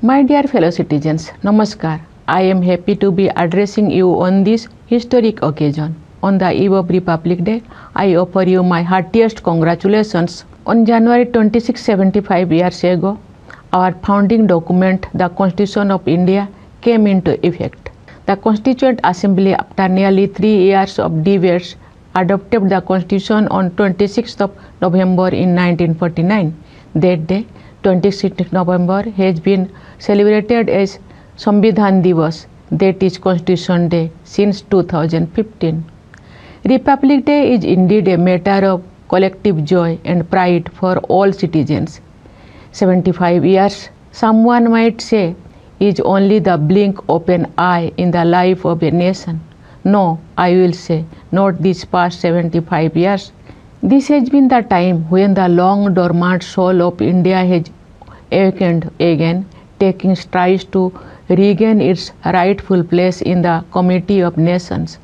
My dear fellow citizens, Namaskar. I am happy to be addressing you on this historic occasion. On the eve of Republic Day, I offer you my heartiest congratulations. On January 26, 75 years ago, our founding document, the Constitution of India, came into effect. The Constituent Assembly, after nearly 3 years of debates, adopted the Constitution on 26th of November in 1949. That day, 26th November, has been celebrated as Samvidhan Divas, that is Constitution Day, since 2015. Republic Day is indeed a matter of collective joy and pride for all citizens. 75 years, someone might say, is only the blink of an eye in the life of a nation. No, I will say, not these past 75 years. This has been the time when the long dormant soul of India has awakened again, taking strides to regain its rightful place in the community of nations.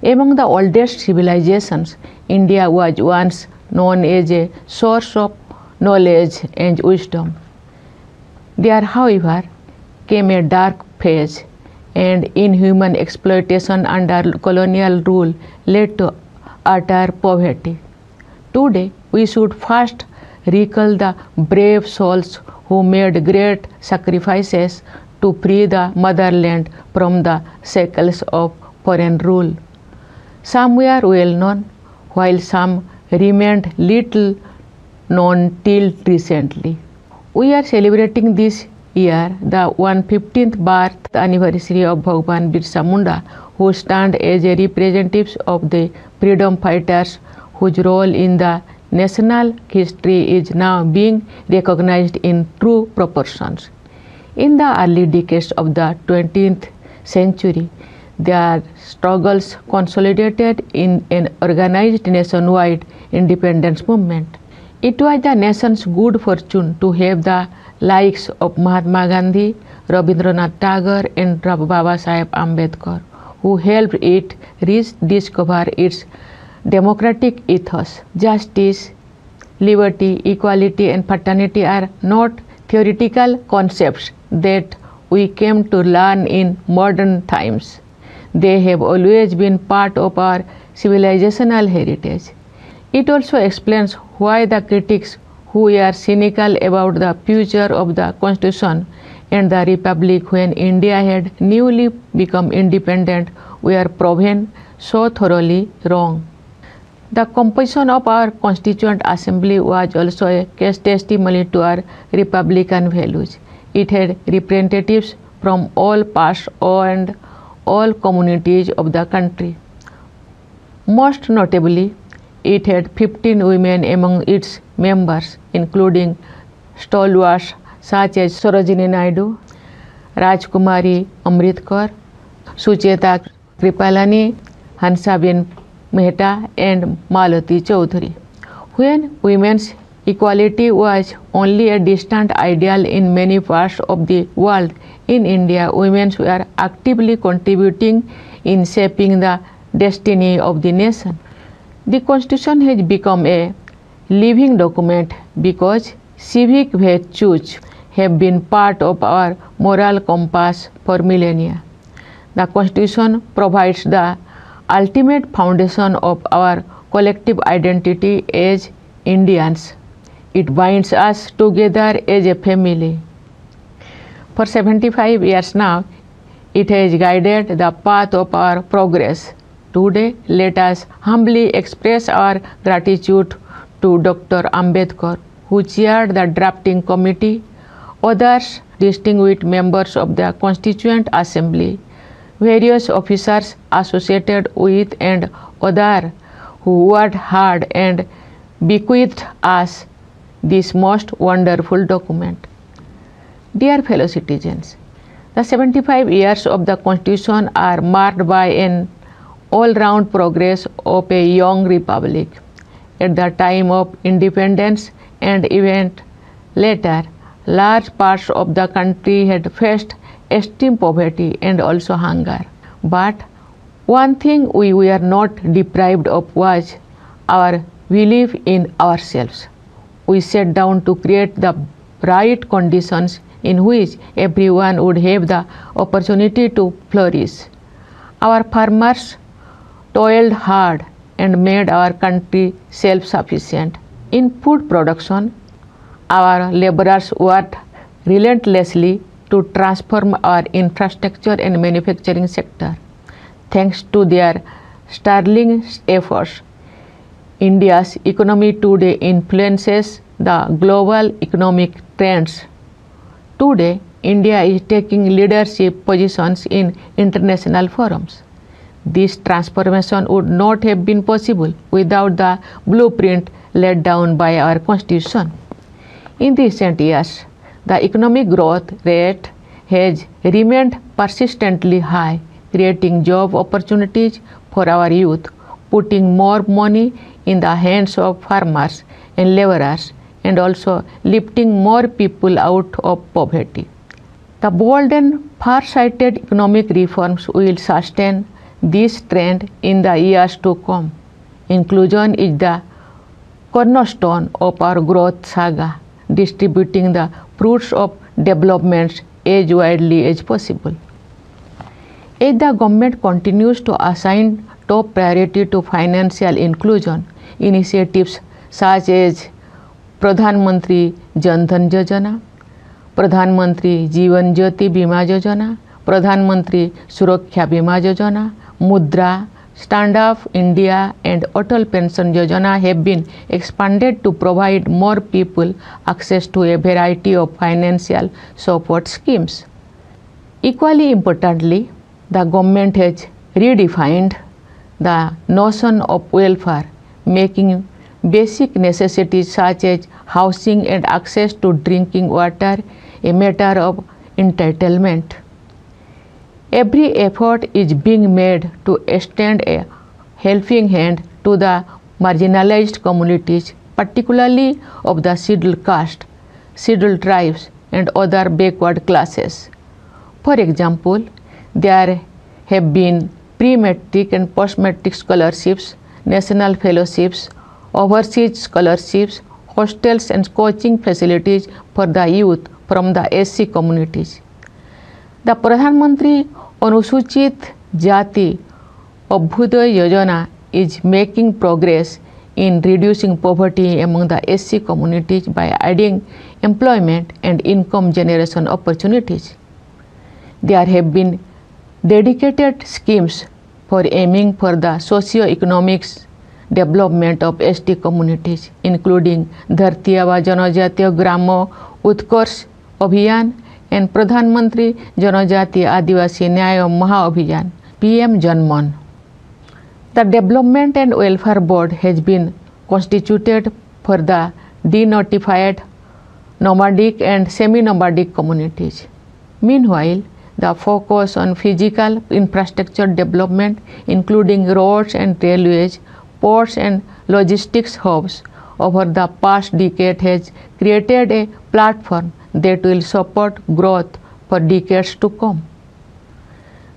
Among the oldest civilizations, India was once known as a source of knowledge and wisdom. There, however, came a dark phase, and inhuman exploitation under colonial rule led to utter poverty. Today, we should first recall the brave souls who made great sacrifices to free the motherland from the shackles of foreign rule. Some were well known, while some remained little known till recently. We are celebrating this year the 115th birth anniversary of Bhagwan Birsa Munda, who stand as a representative of the freedom fighters whose role in the national history is now being recognized in true proportions. In the early decades of the 20th century, their struggles consolidated in an organized nationwide independence movement. It was the nation's good fortune to have the likes of Mahatma Gandhi, Rabindranath Tagore, and Baba Saheb Ambedkar, who helped it rediscover its democratic ethos. Justice, liberty, equality, and fraternity are not theoretical concepts that we came to learn in modern times. They have always been part of our civilizational heritage. It also explains why the critics who are cynical about the future of the Constitution and the Republic when India had newly become independent were proven so thoroughly wrong. The composition of our Constituent Assembly was also a case testimony to our republican values. It had representatives from all parts and all communities of the country. Most notably, it had 15 women among its members, including stalwarts such as Sarojini Naidu, Rajkumari Amritkar, Sucheta Kripalani, Hansabin Mehta, and Malati Chaudhary. When women's equality was only a distant ideal in many parts of the world, in India, women were actively contributing in shaping the destiny of the nation. The Constitution has become a living document because civic virtues have been part of our moral compass for millennia. The Constitution provides the ultimate foundation of our collective identity as Indians. It binds us together as a family. For 75 years now, it has guided the path of our progress. Today, let us humbly express our gratitude to Dr. Ambedkar, who chaired the drafting committee, others distinguished members of the Constituent Assembly, various officers associated with, and others who worked hard and bequeathed us this most wonderful document. Dear fellow citizens, the 75 years of the Constitution are marked by an all-round progress of a young republic. At the time of independence and even later, large parts of the country had faced extreme poverty and also hunger. But one thing we were not deprived of was our belief in ourselves. We sat down to create the right conditions in which everyone would have the opportunity to flourish. Our farmers toiled hard and made our country self-sufficient. In food production, our laborers worked relentlessly to transform our infrastructure and manufacturing sector. Thanks to their sterling efforts, India's economy today influences the global economic trends. Today, India is taking leadership positions in international forums. This transformation would not have been possible without the blueprint laid down by our Constitution. In recent years, the economic growth rate has remained persistently high, creating job opportunities for our youth, putting more money in the hands of farmers and laborers, and also lifting more people out of poverty. The bold and far-sighted economic reforms will sustain this trend in the years to come. Inclusion is the cornerstone of our growth saga, distributing the fruits of development as widely as possible. As the government continues to assign top priority to financial inclusion, initiatives such as Pradhan Mantri Jan Dhan Yojana, Pradhan Mantri Jeevan Jyoti Bima Yojana, Pradhan Mantri Suraksha Bima Yojana, Mudra, Stand Up India and Atal Pension Yojana have been expanded to provide more people access to a variety of financial support schemes. Equally importantly, the government has redefined the notion of welfare, making basic necessities such as housing and access to drinking water a matter of entitlement. Every effort is being made to extend a helping hand to the marginalized communities, particularly of the scheduled caste, scheduled tribes, and other backward classes. For example, there have been pre-matric and post-matric scholarships, national fellowships, overseas scholarships, hostels and coaching facilities for the youth from the SC communities. The Pradhan Mantri Anusuchit Jati Abhyuday Yojana is making progress in reducing poverty among the SC communities by adding employment and income generation opportunities. There have been dedicated schemes for aiming for the socio-economic development of ST communities, including Dharti Aba Janajatiya Gramo Utkarsh Abhiyan and Pradhan Mantri Janajati Adivasi Nyaya Maha Abhiyan, PM Janman. The Development and Welfare Board has been constituted for the denotified nomadic and semi-nomadic communities. Meanwhile, the focus on physical infrastructure development, including roads and railways, ports and logistics hubs, over the past decade has created a platform that will support growth for decades to come.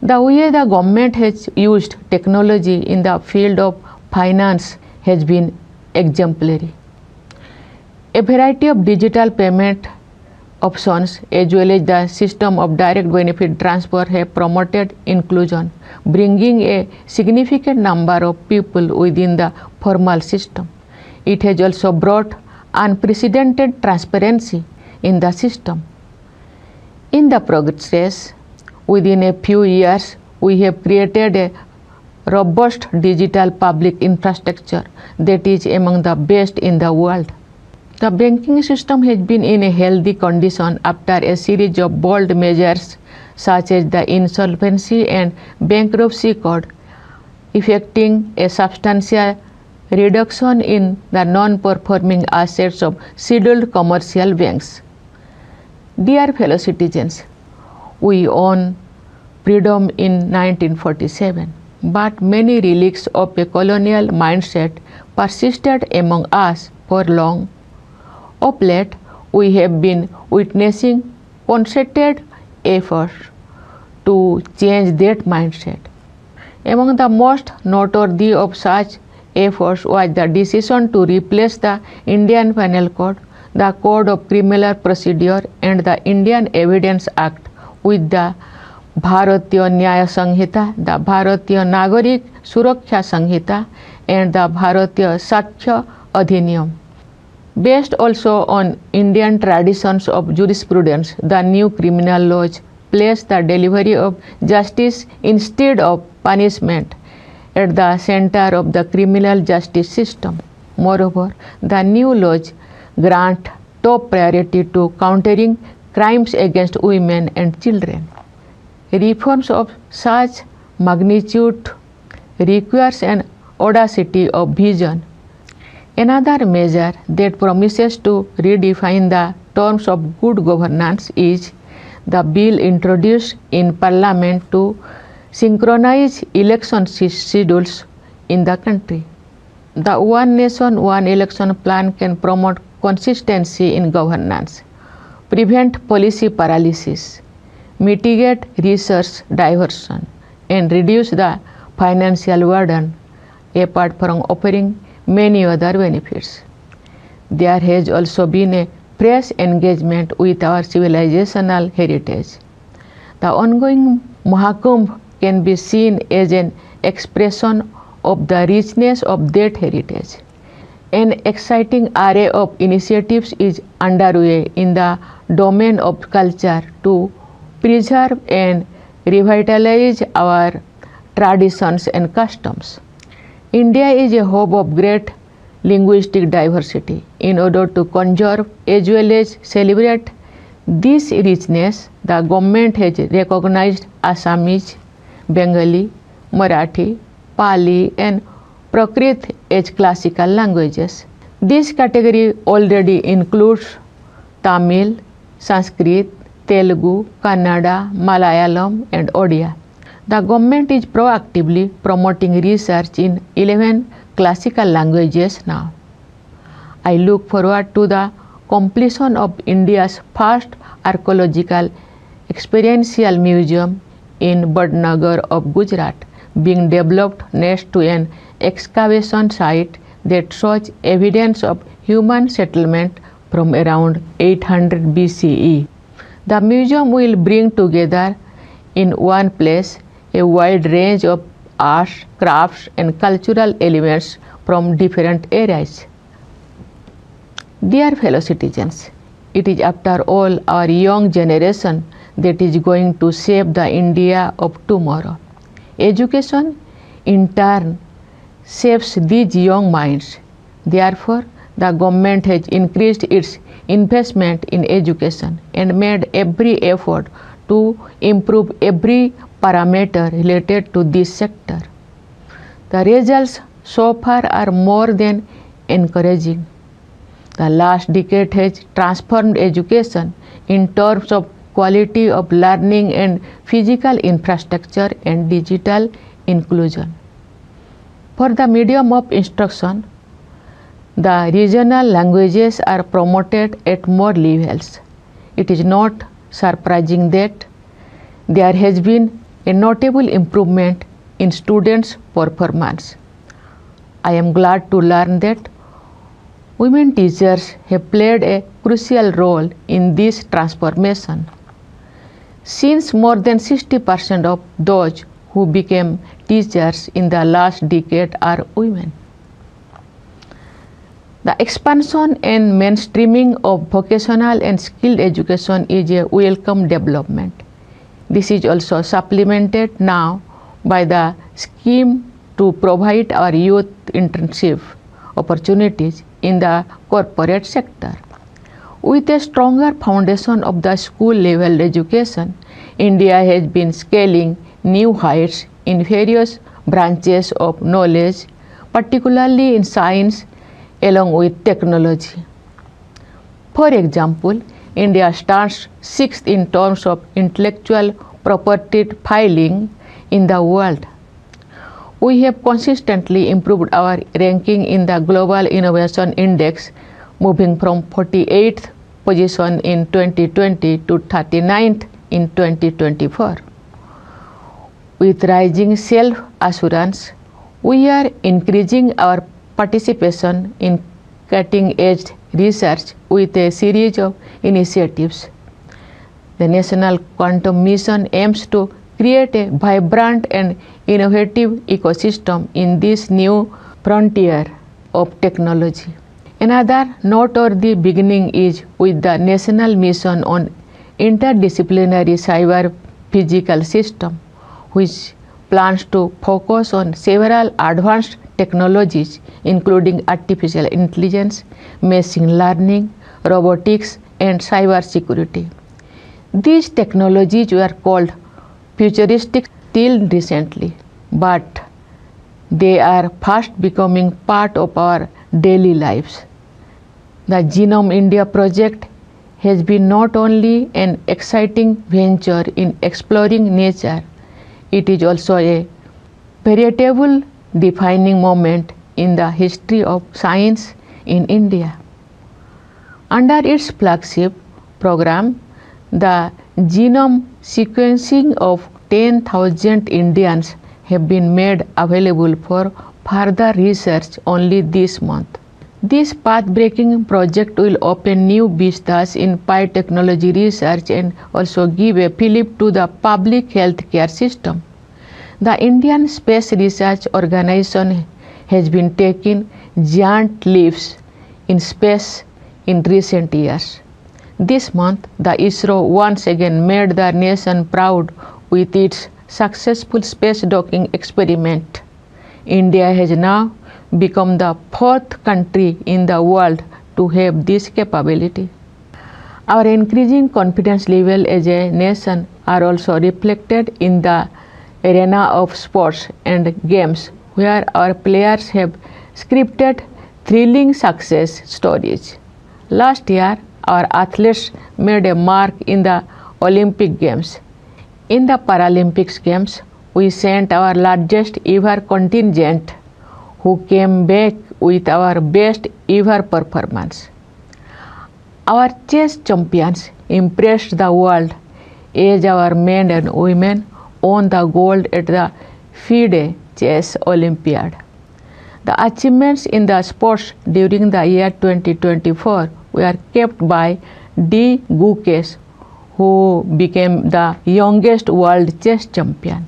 The way the government has used technology in the field of finance has been exemplary. A variety of digital payment options as well as the system of direct benefit transfer have promoted inclusion, bringing a significant number of people within the formal system. It has also brought unprecedented transparency in the system. In the progress, within a few years, we have created a robust digital public infrastructure that is among the best in the world. The banking system has been in a healthy condition after a series of bold measures such as the Insolvency and Bankruptcy Code, effecting a substantial reduction in the non-performing assets of scheduled commercial banks. Dear fellow citizens, we own freedom in 1947, but many relics of a colonial mindset persisted among us for long. Of late, we have been witnessing concerted efforts to change that mindset. Among the most noteworthy of such efforts was the decision to replace the Indian Penal Code the Code of Criminal Procedure and the Indian Evidence Act with the Bharatiya Nyaya Sanhita, the Bharatiya Nagarik Suraksha Sanhita and the Bharatiya Sakshya Adhiniyam. Based also on Indian traditions of jurisprudence, the new criminal laws place the delivery of justice instead of punishment at the center of the criminal justice system. Moreover, the new laws grant top priority to countering crimes against women and children. Reforms of such magnitude requires an audacity of vision. Another measure that promises to redefine the terms of good governance is the bill introduced in Parliament to synchronize election schedules in the country. The One Nation, One Election plan can promote consistency in governance, prevent policy paralysis, mitigate resource diversion, and reduce the financial burden, apart from offering many other benefits. There has also been a fresh engagement with our civilizational heritage. The ongoing Mahakumbh can be seen as an expression of the richness of that heritage. An exciting array of initiatives is underway in the domain of culture to preserve and revitalize our traditions and customs. India is a hub of great linguistic diversity. In order to conserve as well as celebrate this richness, the government has recognized Assamese, Bengali, Marathi, Pali and Prakrit as classical languages. This category already includes Tamil, Sanskrit, Telugu, Kannada, Malayalam and Odia. The government is proactively promoting research in 11 classical languages now. I look forward to the completion of India's first archaeological experiential museum in Badnagar of Gujarat, being developed next to an excavation site that shows evidence of human settlement from around 800 BCE. The museum will bring together in one place a wide range of arts, crafts and cultural elements from different eras. Dear fellow citizens, it is after all our young generation that is going to shape the India of tomorrow. Education, in turn, shapes these young minds. Therefore, the government has increased its investment in education and made every effort to improve every parameter related to this sector. The results so far are more than encouraging. The last decade has transformed education in terms of quality of learning and physical infrastructure and digital inclusion. For the medium of instruction, the regional languages are promoted at more levels. It is not surprising that there has been a notable improvement in students' performance. I am glad to learn that women teachers have played a crucial role in this transformation, since more than 60% of those who became teachers in the last decade are women. The expansion and mainstreaming of vocational and skilled education is a welcome development. This is also supplemented now by the scheme to provide our youth internship opportunities in the corporate sector. With a stronger foundation of the school level education, India has been scaling new heights in various branches of knowledge, particularly in science along with technology. For example, India stands sixth in terms of intellectual property filing in the world. We have consistently improved our ranking in the Global Innovation Index, moving from 48th position in 2020 to 39th in 2024. With rising self-assurance, we are increasing our participation in cutting-edge research with a series of initiatives. The National Quantum Mission aims to create a vibrant and innovative ecosystem in this new frontier of technology. Another noteworthy beginning is with the National Mission on Interdisciplinary Cyber Physical System, which plans to focus on several advanced technologies including artificial intelligence, machine learning, robotics, and cyber security. These technologies were called futuristic till recently, but they are fast becoming part of our daily lives. The Genome India project has been not only an exciting venture in exploring nature, it is also a veritable defining moment in the history of science in India. Under its flagship program, the genome sequencing of 10,000 Indians have been made available for further research only this month. This path-breaking project will open new vistas in biotechnology research and also give a fillip to the public health care system. The Indian Space Research Organization has been taking giant leaps in space in recent years. This month, the ISRO once again made the nation proud with its successful space docking experiment. India has now become the fourth country in the world to have this capability. Our increasing confidence level as a nation are also reflected in the arena of sports and games, where our players have scripted thrilling success stories. Last year, our athletes made a mark in the Olympic Games. In the Paralympics Games, we sent our largest ever contingent, who came back with our best ever performance. Our chess champions impressed the world as our men and women won the gold at the FIDE Chess Olympiad. The achievements in the sports during the year 2024 were kept by D. Gukes, who became the youngest world chess champion.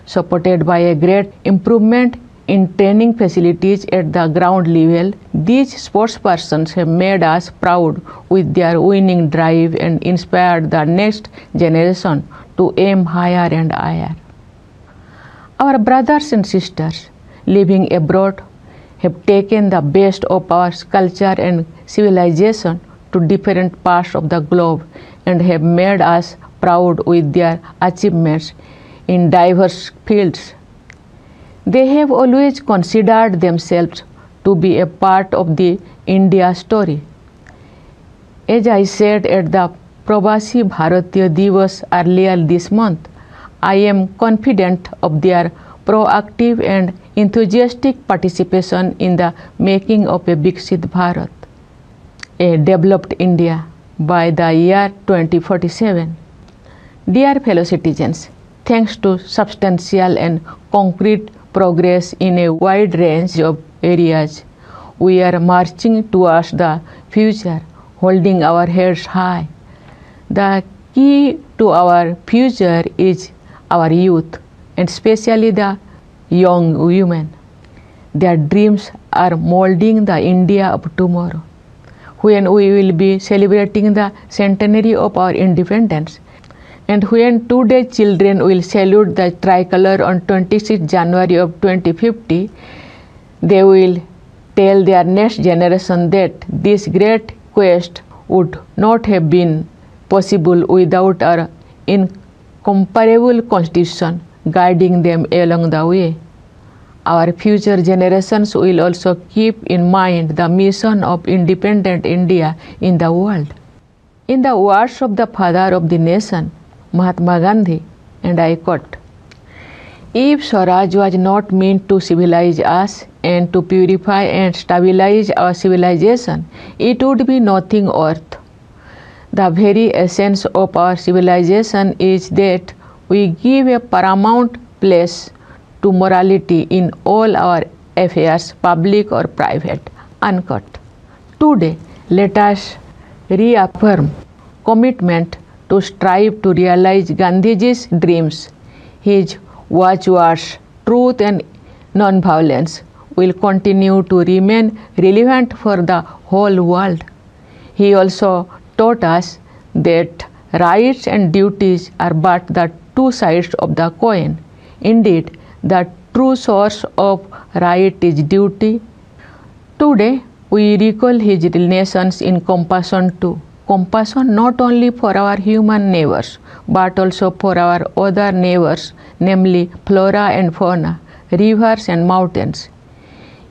Supported by a great improvement in training facilities at the ground level, these sportspersons have made us proud with their winning drive and inspired the next generation to aim higher and higher. Our brothers and sisters living abroad have taken the best of our culture and civilization to different parts of the globe and have made us proud with their achievements in diverse fields. They have always considered themselves to be a part of the India story. As I said at the Pravasi Bharatiya Divas earlier this month, I am confident of their proactive and enthusiastic participation in the making of a Viksit Bharat, a developed India by the year 2047. Dear fellow citizens, thanks to substantial and concrete progress in a wide range of areas, we are marching towards the future, holding our heads high. The key to our future is our youth, and especially the young women. Their dreams are molding the India of tomorrow, when we will be celebrating the centenary of our independence. And when today's children will salute the tricolor on 26 January of 2050, they will tell their next generation that this great quest would not have been possible without our incomparable constitution guiding them along the way. Our future generations will also keep in mind the mission of independent India in the world. In the words of the father of the nation, Mahatma Gandhi, and I quote, "If Swaraj was not meant to civilize us and to purify and stabilize our civilization, it would be nothing worth. The very essence of our civilization is that we give a paramount place to morality in all our affairs, public or private." Unquote. Today, Let us reaffirm commitment to strive to realize Gandhiji's dreams. His watchwords, truth and non-violence, will continue to remain relevant for the whole world. He also taught us that rights and duties are but the two sides of the coin. Indeed, the true source of right is duty. Today, we recall his lessons in compassion too. Compassion not only for our human neighbors, but also for our other neighbors, namely flora and fauna, rivers and mountains.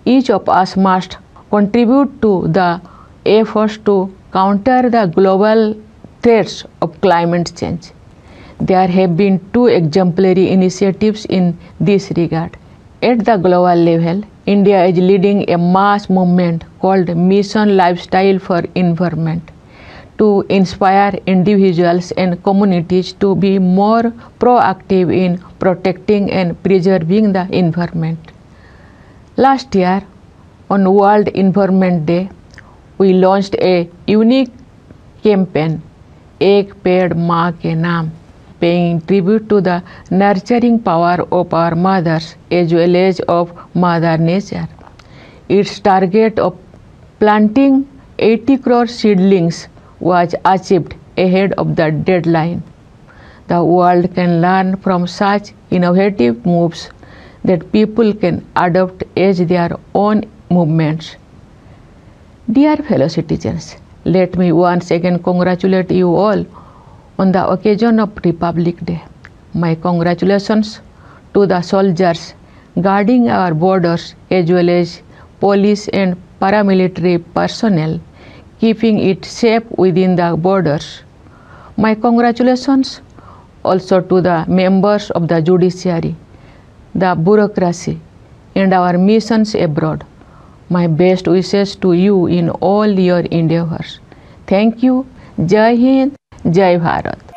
Each of us must contribute to the efforts to counter the global threats of climate change. There have been two exemplary initiatives in this regard. At the global level, India is leading a mass movement called Mission Lifestyle for Environment to inspire individuals and communities to be more proactive in protecting and preserving the environment. Last year, on World Environment Day, we launched a unique campaign, Ek Ped Maa Ke Naam, paying tribute to the nurturing power of our mothers as well as of Mother Nature. Its target of planting 80 crore seedlings was achieved ahead of the deadline. The world can learn from such innovative moves that people can adopt as their own movements. Dear fellow citizens, let me once again congratulate you all on the occasion of Republic Day. My congratulations to the soldiers guarding our borders as well as police and paramilitary personnel keeping it safe within the borders. My congratulations also to the members of the judiciary, the bureaucracy, and our missions abroad. My best wishes to you in all your endeavors. Thank you. Jai Hind, Jai Bharat.